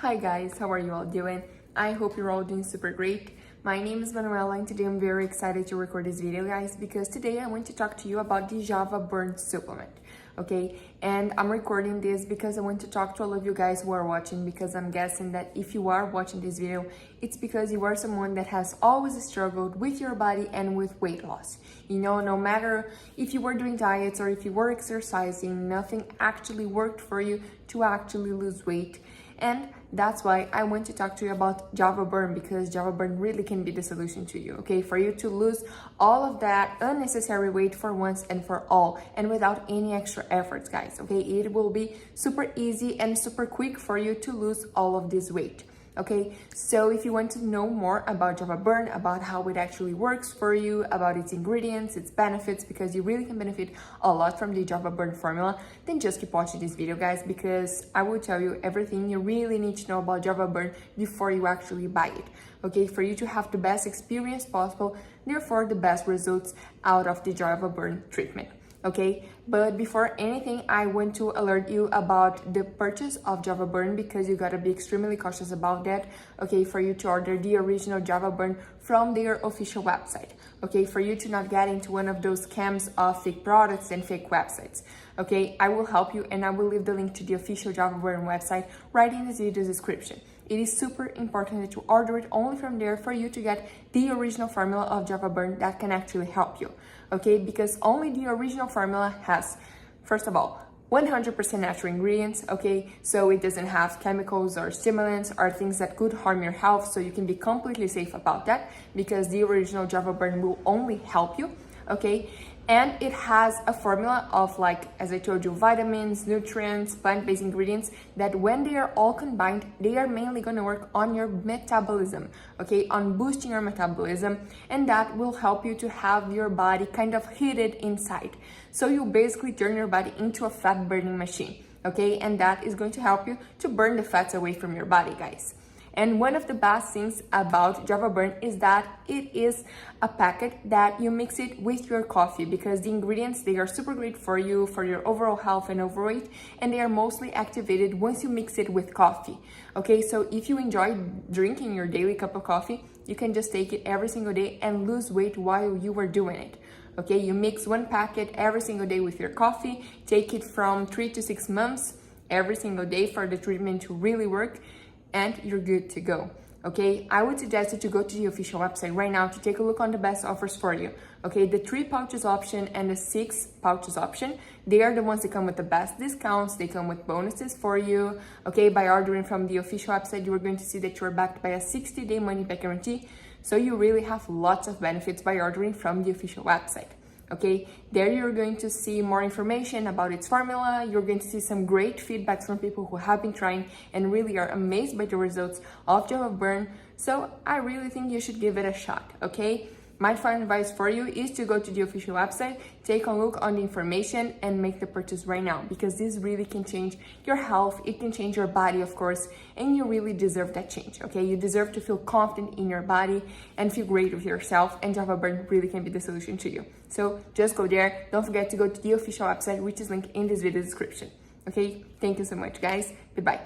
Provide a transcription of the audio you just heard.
Hi guys, how are you all doing? I hope you're all doing super great. My name is Manuela and today I'm very excited to record this video, guys, because today I want to talk to you about the JavaBurn supplement, okay? And I'm recording this because I want to talk to all of you guys who are watching, because I'm guessing that if you are watching this video, it's because you are someone that has always struggled with your body and with weight loss. You know, no matter if you were doing diets or if you were exercising, nothing actually worked for you to actually lose weight. And that's why I want to talk to you about JavaBurn, because JavaBurn really can be the solution to you, okay? For you to lose all of that unnecessary weight for once and for all, and without any extra efforts, guys, okay? It will be super easy and super quick for you to lose all of this weight. Okay, so if you want to know more about JavaBurn, about how it actually works for you, about its ingredients, its benefits, because you really can benefit a lot from the JavaBurn formula, then just keep watching this video, guys, because I will tell you everything you really need to know about JavaBurn before you actually buy it. Okay, for you to have the best experience possible, therefore the best results out of the JavaBurn treatment. Okay, but before anything, I want to alert you about the purchase of JavaBurn, because you gotta be extremely cautious about that. Okay, for you to order the original JavaBurn from their official website. Okay, for you to not get into one of those scams of fake products and fake websites. Okay, I will help you and I will leave the link to the official JavaBurn website right in this video description. It is super important that you order it only from there for you to get the original formula of JavaBurn that can actually help you, okay? Because only the original formula has, first of all, 100% natural ingredients, okay? So it doesn't have chemicals or stimulants or things that could harm your health, so you can be completely safe about that, because the original JavaBurn will only help you, okay? And it has a formula of, like, as I told you, vitamins, nutrients, plant-based ingredients that when they are all combined, they are mainly going to work on your metabolism, okay, on boosting your metabolism, and that will help you to have your body kind of heated inside. So you basically turn your body into a fat burning machine, okay, and that is going to help you to burn the fats away from your body, guys. And one of the best things about JavaBurn is that it is a packet that you mix it with your coffee, because the ingredients, they are super great for you, for your overall health and overweight, and they are mostly activated once you mix it with coffee. Okay, so if you enjoy drinking your daily cup of coffee, you can just take it every single day and lose weight while you are doing it. Okay, you mix one packet every single day with your coffee, take it from 3 to 6 months every single day for the treatment to really work, and you're good to go. Okay, I would suggest you to go to the official website right now to take a look on the best offers for you. Okay, the 3 pouches option and the 6 pouches option, they are the ones that come with the best discounts. They come with bonuses for you. Okay, by ordering from the official website, you are going to see that you're backed by a 60-day money-back guarantee. So you really have lots of benefits by ordering from the official website. Okay, there you're going to see more information about its formula. You're going to see some great feedbacks from people who have been trying and really are amazed by the results of JavaBurn. So I really think you should give it a shot, okay? My final advice for you is to go to the official website, take a look on the information, and make the purchase right now, because this really can change your health. It can change your body, of course, and you really deserve that change, okay? You deserve to feel confident in your body and feel great with yourself, and JavaBurn really can be the solution to you. So just go there. Don't forget to go to the official website, which is linked in this video description, okay? Thank you so much, guys. Goodbye.